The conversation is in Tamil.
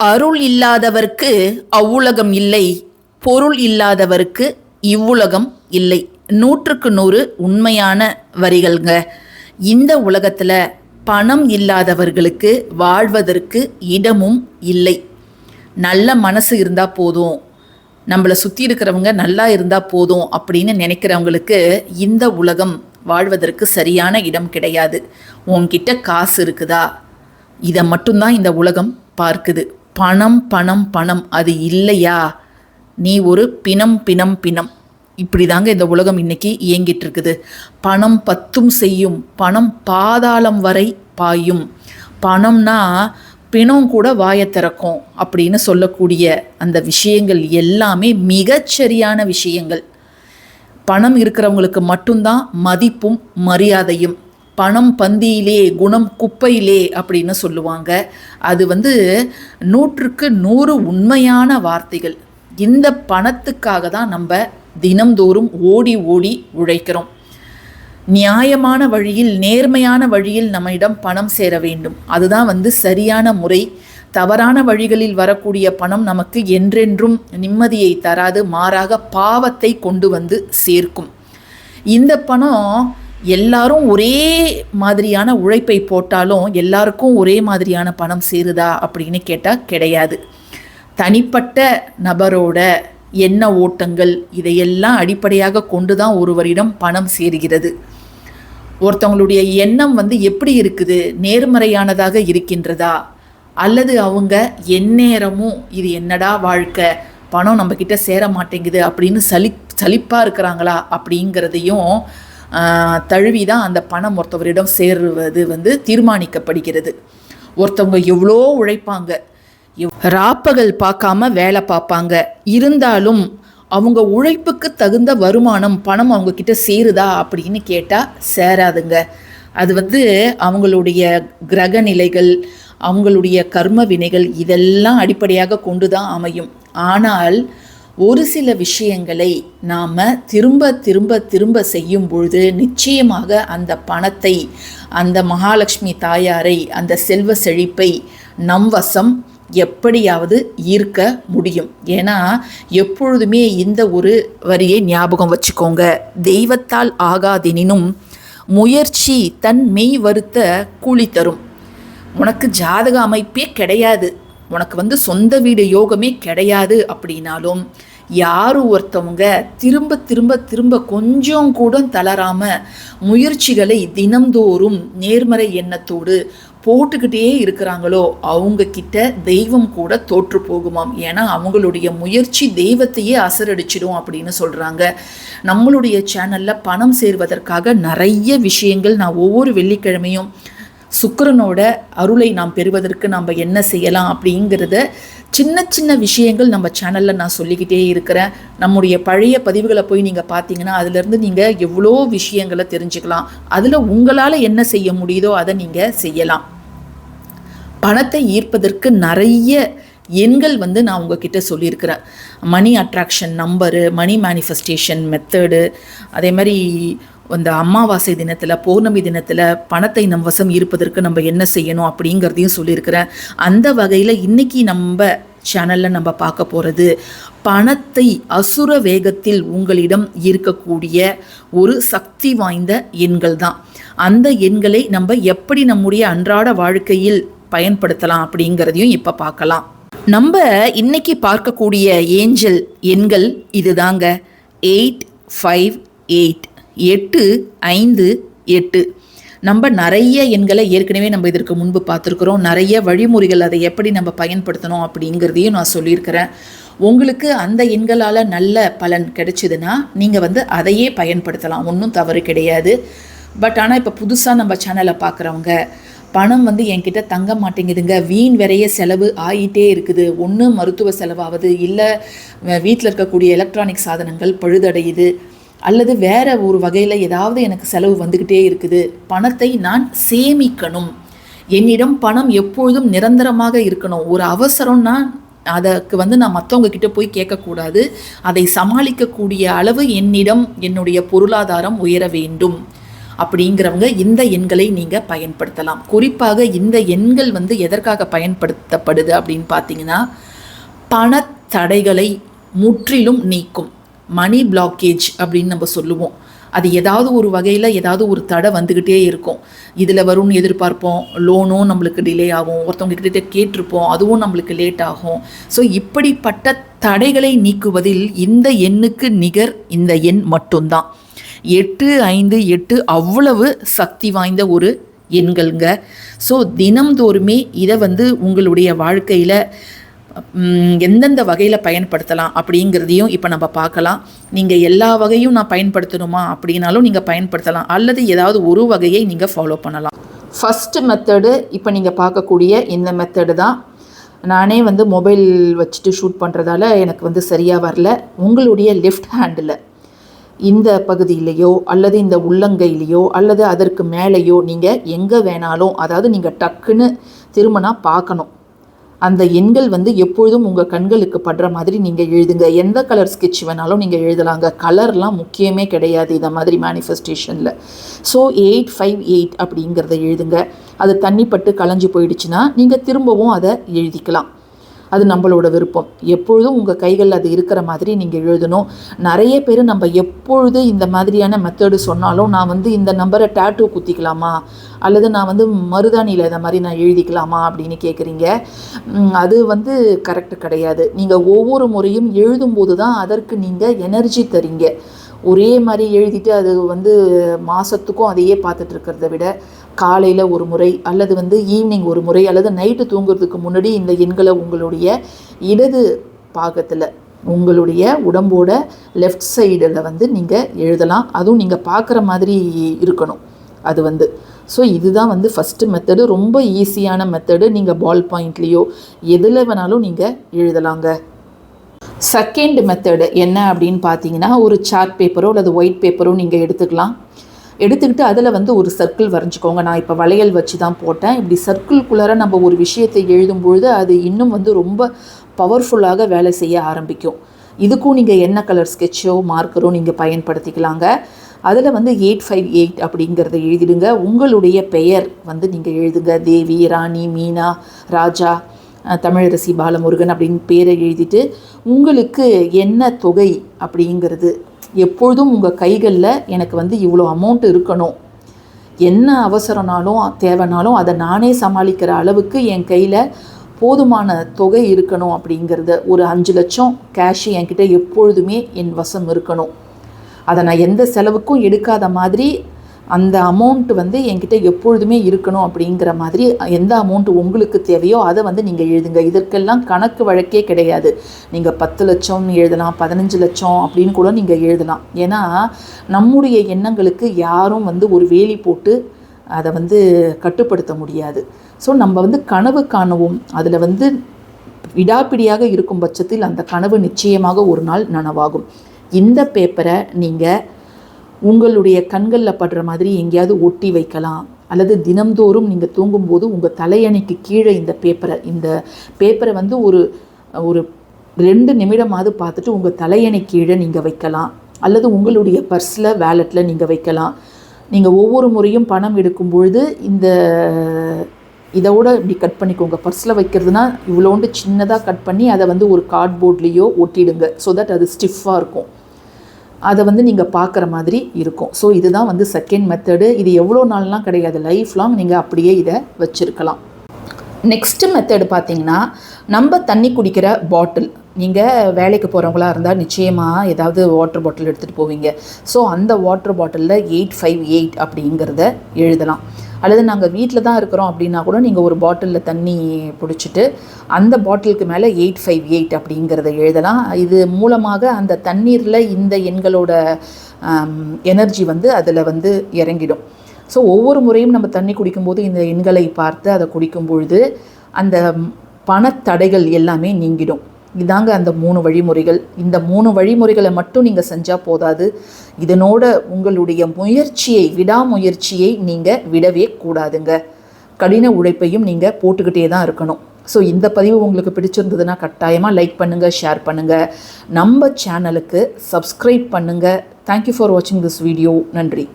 அருள் இல்லாதவர்க்கு அவ்வுலகம் இல்லை, பொருள் இல்லாதவர்க்கு இவ்வுலகம் இல்லை. 100க்கு 100 உண்மையான வரிகள்ங்க. இந்த உலகத்தில் பணம் இல்லாதவர்களுக்கு வாழ்வதற்கு இடமும் இல்லை. நல்ல மனசு இருந்தால் போதும், நம்மளை சுற்றி இருக்கிறவங்க நல்லா இருந்தால் போதும் அப்படின்னு நினைக்கிறவங்களுக்கு இந்த உலகம் வாழ்வதற்கு சரியான இடம் கிடையாது. உன்கிட்ட காசு இருக்குதா, இதை மட்டும்தான் இந்த உலகம் பார்க்குது. பணம் பணம் பணம் அது இல்லையா, நீ ஒரு பிணம் பிணம் பிணம். இப்படி தாங்க இந்த உலகம் இன்னைக்கு இயங்கிட்டு இருக்குது. பணம் பத்தும் செய்யும், பணம் பாதாளம் வரை பாயும். பணம்னா பிணம் கூட வாயை திறக்கும் அப்படின்னு சொல்லக்கூடிய அந்த விஷயங்கள் எல்லாமே மிகச்சரியான விஷயங்கள். பணம் இருக்கிறவங்களுக்கு மட்டும்தான் மதிப்பும் மரியாதையும். பணம் பந்தியிலே குணம் குப்பையிலே அப்படின்னு சொல்லுவாங்க. அது 100க்கு 100 உண்மையான வார்த்தைகள். இந்த பணத்துக்காக தான் நம்ம தினம்தோறும் ஓடி ஓடி உழைக்கிறோம். நியாயமான வழியில் நேர்மையான வழியில் நம்மிடம் பணம் சேர வேண்டும். அதுதான் சரியான முறை. தவறான வழிகளில் வரக்கூடிய பணம் நமக்கு என்றென்றும் நிம்மதியை தராது, மாறாக பாவத்தை கொண்டு சேர்க்கும். இந்த பணம் எல்லாரும் ஒரே மாதிரியான உழைப்பை போட்டாலும் எல்லாருக்கும் ஒரே மாதிரியான பணம் சேருதா அப்படின்னு கேட்டால் கிடையாது. தனிப்பட்ட நபரோட எண்ண ஓட்டங்கள் இதையெல்லாம் அடிப்படையாக கொண்டு தான் ஒருவரிடம் பணம் சேருகிறது. ஒருத்தவங்களுடைய எண்ணம் எப்படி இருக்குது, நேர்மறையானதாக இருக்கின்றதா, அல்லது அவங்க எந்நேரமும் இது என்னடா வாழ்க்கை, பணம் நம்மக்கிட்ட சேர மாட்டேங்குது அப்படின்னு சலிப்பாக இருக்கிறாங்களா அப்படிங்கிறதையும் தழுவி தான் அந்த பணம் ஒருத்தவரிடம் சேருவது தீர்மானிக்கப்படுகிறது. ஒருத்தவங்க எவ்வளோ உழைப்பாங்க, ராப்பகல் பார்க்காம வேலை பார்ப்பாங்க, இருந்தாலும் அவங்க உழைப்புக்கு தகுந்த வருமானம் பணம் அவங்க கிட்ட சேருதா அப்படின்னு கேட்டால் சேராதுங்க. அது அவங்களுடைய கிரக நிலைகள், அவங்களுடைய கர்ம வினைகள் இதெல்லாம் அடிப்படையாக கொண்டு தான் அமையும். ஆனால் ஒரு சில விஷயங்களை நாம் திரும்ப திரும்ப திரும்ப செய்யும் பொழுது நிச்சயமாக அந்த பணத்தை, அந்த மகாலட்சுமி தாயாரை, அந்த செல்வ செழிப்பை நம் வசம் எப்படியாவது ஈர்க்க முடியும். ஏன்னா எப்பொழுதுமே இந்த ஒரு வரியை ஞாபகம் வச்சுக்கோங்க. தெய்வத்தால் ஆகாதெனினும் முயற்சி தன் மெய் வருத்த கூலி தரும். உனக்கு ஜாதக அமைப்பே கிடையாது, உனக்கு சொந்த வீடு யோகமே கிடையாது அப்படின்னாலும் யாரும் ஒருத்தவங்க திரும்ப திரும்ப திரும்ப கொஞ்சம் கூட தளராமல் முயற்சிகளை தினம்தோறும் நேர்மறை எண்ணத்தோடு போட்டுக்கிட்டே இருக்கிறாங்களோ அவங்க கிட்ட தெய்வம் கூட தோற்று போகுமாம். ஏன்னா அவங்களுடைய முயற்சி தெய்வத்தையே அசரடிச்சிடும் அப்படின்னு சொல்கிறாங்க. நம்மளுடைய சேனலில் பணம் சேர்வதற்காக நிறைய விஷயங்கள் நான் ஒவ்வொரு வெள்ளிக்கிழமையும் சுக்கிரனோட அருளை நாம் பெறுவதற்கு நம்ம என்ன செய்யலாம் அப்படிங்கிறத சின்ன சின்ன விஷயங்கள் நம்ம சேனலில் நான் சொல்லிக்கிட்டே இருக்கிறேன். நம்முடைய பழைய பதிவுகளை போய் நீங்கள் பார்த்தீங்கன்னா அதிலேருந்து நீங்கள் எவ்வளோ விஷயங்களை தெரிஞ்சுக்கலாம். அதில் உங்களால் என்ன செய்ய முடியுதோ அதை நீங்கள் செய்யலாம். பணத்தை ஈர்ப்பதற்கு நிறைய எண்கள் நான் உங்ககிட்ட சொல்லியிருக்கிறேன். Money attraction number, money manifestation method, அதே மாதிரி அந்த அமாவாசை தினத்தில், பௌர்ணமி தினத்தில் பணத்தை நம் வசம் இருப்பதற்கு நம்ம என்ன செய்யணும் அப்படிங்கிறதையும் சொல்லியிருக்கிறேன். அந்த வகையில் இன்றைக்கி நம்ம சேனலில் நம்ம பார்க்க போகிறது பணத்தை அசுர வேகத்தில் உங்களிடம் இருக்கக்கூடிய ஒரு சக்தி வாய்ந்த எண்கள் தான். அந்த எண்களை நம்ம எப்படி நம்முடைய அன்றாட வாழ்க்கையில் பயன்படுத்தலாம் அப்படிங்கிறதையும் இப்போ பார்க்கலாம். நம்ம இன்னைக்கு பார்க்கக்கூடிய ஏஞ்சல் எண்கள் இதுதாங்க. 858, 858. நம்ம நிறைய எண்களை ஏற்கனவே நம்ம இதற்கு முன்பு பார்த்துருக்குறோம். நிறைய வழிமுறைகள், அதை எப்படி நம்ம பயன்படுத்தணும் அப்படிங்கிறதையும் நான் சொல்லியிருக்கிறேன். உங்களுக்கு அந்த எண்களால் நல்ல பலன் கிடைச்சிதுன்னா நீங்கள் அதையே பயன்படுத்தலாம், ஒன்றும் தவறு கிடையாது. பட் ஆனால் இப்போ புதுசாக நம்ம சேனலை பார்க்குறவங்க பணம் என்கிட்ட தங்க மாட்டேங்குதுங்க, வீண் விரைய செலவு ஆகிட்டே இருக்குது, ஒன்று மருத்துவ செலவாகுது, இல்லை வீட்டில் இருக்கக்கூடிய எலக்ட்ரானிக் சாதனங்கள் பழுதடையுது, அல்லது வேறு ஒரு வகையில் ஏதாவது எனக்கு செலவு வந்துக்கிட்டே இருக்குது, பணத்தை நான் சேமிக்கணும், என்னிடம் பணம் எப்பொழுதும் நிரந்தரமாக இருக்கணும், ஒரு அவசரம்னா அதற்கு நான் மற்றவங்க கிட்ட போய் கேட்கக்கூடாது, அதை சமாளிக்கக்கூடிய அளவு என்னிடம் என்னுடைய பொருளாதாரம் உயர வேண்டும் அப்படிங்கிறவங்க இந்த எண்களை நீங்கள் பயன்படுத்தலாம். குறிப்பாக இந்த எண்கள் வந்து எதற்காக பயன்படுத்தப்படுது அப்படின்னு பார்த்தீங்கன்னா, பணத்தடைகளை முற்றிலும் நீக்கும். மணி பிளாக்கேஜ் அப்படின்னு நம்ம சொல்லுவோம். அது ஏதாவது ஒரு வகையில் ஏதாவது ஒரு தடை வந்துக்கிட்டே இருக்கும். இதில் வரும்னு எதிர்பார்ப்போம், லோனும் நம்மளுக்கு டிலே ஆகும், ஒருத்தவங்க கிட்ட கேட்டிருப்போம், அதுவும் நம்மளுக்கு லேட் ஆகும். ஸோ இப்படிப்பட்ட தடைகளை நீக்குவதில் இந்த எண்ணுக்கு நிகர் இந்த எண் மட்டும்தான். 858 அவ்வளவு சக்தி வாய்ந்த ஒரு எண்கள்ங்க. ஸோ தினம்தோறுமே இதை வந்து உங்களுடைய வாழ்க்கையில் எந்தெந்த வகையில் பயன்படுத்தலாம் அப்படிங்கிறதையும் இப்போ நம்ம பார்க்கலாம். நீங்கள் எல்லா வகையும் நான் பயன்படுத்தணுமா அப்படின்னாலும் நீங்கள் பயன்படுத்தலாம், அல்லது ஏதாவது ஒரு வகையை நீங்கள் ஃபாலோ பண்ணலாம். ஃபஸ்ட்டு மெத்தடு இப்போ நீங்கள் பார்க்கக்கூடிய இந்த மெத்தடு தான். நானே வந்து மொபைல் வச்சுட்டு ஷூட் பண்ணுறதால எனக்கு வந்து சரியாக வரல. உங்களுடைய லெஃப்ட் ஹேண்டில் இந்த பகுதியிலையோ அல்லது இந்த உள்ளங்கையிலையோ அல்லது அதற்கு மேலேயோ நீங்கள் எங்கே வேணாலும், அதாவது நீங்கள் டக்குன்னு திரும்பினா பார்க்கணும். அந்த எண்கள் வந்து எப்பொழுதும் உங்கள் கண்களுக்கு படுற மாதிரி நீங்கள் எழுதுங்க. எந்த கலர் ஸ்கெட்ச் வேணாலும் நீங்கள் எழுதலாங்க. கலர்லாம் முக்கியமே கிடையாது இந்த மாதிரி மேனிஃபெஸ்டேஷனில். ஸோ 858 அப்படிங்கிறத எழுதுங்க. அது தண்ணி பட்டு கலைஞ்சி போயிடுச்சுன்னா நீங்கள் திரும்பவும் அதை எழுதிக்கலாம். அது நம்மளோட விருப்பம். எப்பொழுதும் உங்கள் கைகளில் அது இருக்கிற மாதிரி நீங்கள் எழுதணும். நிறைய பேர் நம்ம எப்பொழுது இந்த மாதிரியான மெத்தடு சொன்னாலும், நான் வந்து இந்த நம்பரை டேட்டூ குத்திக்கலாமா, அல்லது நான் வந்து மருதாணியில் இந்த மாதிரி நான் எழுதிக்கலாமா அப்படின்னு கேட்குறீங்க. அது வந்து கரெக்டு கிடையாது. நீங்கள் ஒவ்வொரு முறையும் எழுதும்போது தான் அதற்கு நீங்கள் எனர்ஜி தரீங்க. ஒரே மாதிரி எழுதிட்டு அது வந்து மாதத்துக்கும் அதையே பார்த்துட்டு இருக்கிறத விட, காலையில் ஒரு முறை அல்லது வந்து ஈவினிங் ஒரு முறை அல்லது நைட்டு தூங்குறதுக்கு முன்னாடி இந்த எண்களை உங்களுடைய இடது பாகத்தில், உங்களுடைய உடம்போட லெஃப்ட் சைடில் வந்து நீங்கள் எழுதலாம். அதுவும் நீங்கள் பார்க்குற மாதிரி இருக்கணும் அது வந்து. ஸோ இதுதான் வந்து ஃபஸ்ட்டு மெத்தடு. ரொம்ப ஈஸியான மெத்தடு. நீங்கள் பால் பாயிண்ட்லேயோ எதில் வேணாலும் நீங்கள் எழுதலாங்க. செகண்ட் மெத்தடு என்ன அப்படின்னு பார்த்தீங்கன்னா, ஒரு சார்ட் பேப்பரோ அல்லது ஒயிட் பேப்பரோ நீங்கள் எடுத்துக்கிட்டு அதில் வந்து ஒரு சர்க்கிள் வரைஞ்சிக்கோங்க. நான் இப்போ வளையல் வச்சு தான் போட்டேன். இப்படி சர்க்கிள்குள்ளார நம்ம ஒரு விஷயத்தை எழுதும்பொழுது அது இன்னும் வந்து ரொம்ப பவர்ஃபுல்லாக வேலை செய்ய ஆரம்பிக்கும். இதுக்கும் நீங்கள் என்ன கலர் ஸ்கெட்சோ மார்க்கரோ நீங்கள் பயன்படுத்திக்கலாங்க. அதில் வந்து 858 அப்படிங்கிறத எழுதிடுங்க. உங்களுடைய பெயர் வந்து நீங்கள் எழுதுங்க. தேவி, ராணி, மீனா, ராஜா, தமிழரசி, பாலமுருகன் அப்படின்னு பேரை எழுதிட்டு, உங்களுக்கு என்ன தொகை அப்படிங்கிறது எப்பொழுதும் உங்கள் கைகளில் எனக்கு வந்து இவ்வளோ அமௌண்ட் இருக்கணும், என்ன அவசரனாலும் தேவைனாலும் அதை நானே சமாளிக்கிற அளவுக்கு என் கையில் போதுமான தொகை இருக்கணும் அப்படிங்கிறத, ஒரு 5 லட்சம் கேஷ் என்கிட்ட எப்பொழுதுமே என் வசம் இருக்கணும், அதை நான் எந்த செலவுக்கும் எடுக்காத மாதிரி அந்த அமௌண்ட் வந்து என்கிட்ட எப்பொழுதுமே இருக்கணும் அப்படிங்கிற மாதிரி எந்த அமௌண்ட்டு உங்களுக்கு தேவையோ அதை வந்து நீங்கள் எழுதுங்க. இதற்கெல்லாம் கணக்கு வழக்கே கிடையாது. நீங்கள் 10 லட்சம்னு எழுதலாம், 15 லட்சம் அப்படின்னு கூட நீங்கள் எழுதலாம். ஏன்னா நம்முடைய எண்ணங்களுக்கு யாரும் வந்து ஒரு வேலி போட்டு அதை வந்து கட்டுப்படுத்த முடியாது. ஸோ நம்ம வந்து கனவு காணவும், அதில் வந்து விடாப்பிடியாக இருக்கும் பட்சத்தில் அந்த கனவு நிச்சயமாக ஒரு நாள் நனவாகும். இந்த பேப்பரை நீங்கள் உங்களுடைய கண்களில் படுற மாதிரி எங்கேயாவது ஒட்டி வைக்கலாம், அல்லது தினம்தோறும் நீங்கள் தூங்கும்போது உங்கள் தலையணைக்கு கீழே இந்த பேப்பரை வந்து ஒரு 2 நிமிடமாவது பார்த்துட்டு உங்கள் தலையணை கீழே நீங்கள் வைக்கலாம், அல்லது உங்களுடைய பர்ஸில் வேலெட்டில் நீங்கள் வைக்கலாம். நீங்கள் ஒவ்வொரு முறையும் பணம் எடுக்கும் பொழுது இதோட இப்படி கட் பண்ணிக்கோங்க. பர்ஸில் வைக்கிறதுனா இவ்வளோண்டு சின்னதாக கட் பண்ணி அதை வந்து ஒரு கார்ட்போர்ட்லேயோ ஒட்டிடுங்க. ஸோ தட் அது ஸ்டிஃபாக இருக்கும். அதை வந்து நீங்கள் பார்க்குற மாதிரி இருக்கும். ஸோ இதுதான் வந்து செகண்ட் மெத்தடு. இது எவ்வளோ நாள்லாம் கிடையாது, லைஃப் லாங் நீங்கள் அப்படியே இதை வச்சுருக்கலாம். நெக்ஸ்ட்டு மெத்தடு பார்த்திங்கன்னா, நம்ம தண்ணி குடிக்கிற பாட்டில், நீங்கள் வேலைக்கு போகிறவங்களா இருந்தால் நிச்சயமாக ஏதாவது வாட்டர் பாட்டில் எடுத்துகிட்டு போவீங்க. ஸோ அந்த வாட்டர் பாட்டிலில் 858 அப்படிங்கிறத எழுதலாம். அல்லது நாங்கள் வீட்டில் தான் இருக்கிறோம் அப்படின்னா கூட நீங்கள் ஒரு பாட்டிலில் தண்ணி பிடிச்சிட்டு அந்த பாட்டிலுக்கு மேலே 858 அப்படிங்கிறத எழுதலாம். இது மூலமாக அந்த தண்ணீரில் இந்த எண்களோட எனர்ஜி வந்து அதில் வந்து இறங்கிடும். ஸோ ஒவ்வொரு முறையும் நம்ம தண்ணி குடிக்கும்போது இந்த எண்களை பார்த்து அதை குடிக்கும் பொழுது அந்த பணத்தடைகள் எல்லாமே நீங்கிடும். இதாங்க அந்த 3 வழிமுறைகள். இந்த 3 வழிமுறைகளை மட்டும் நீங்கள் செஞ்சால் போதாது. இதனோட உங்களுடைய விடாமுயற்சியை நீங்கள் விடவே கூடாதுங்க. கடின உழைப்பையும் நீங்கள் போட்டுக்கிட்டே தான் இருக்கணும். ஸோ இந்த பதிவு உங்களுக்கு பிடிச்சிருந்ததுன்னா கட்டாயமாக லைக் பண்ணுங்கள், ஷேர் பண்ணுங்கள், நம்ம சேனலுக்கு சப்ஸ்கிரைப் பண்ணுங்கள். தேங்க்யூ ஃபார் வாட்சிங் திஸ் வீடியோ. நன்றி.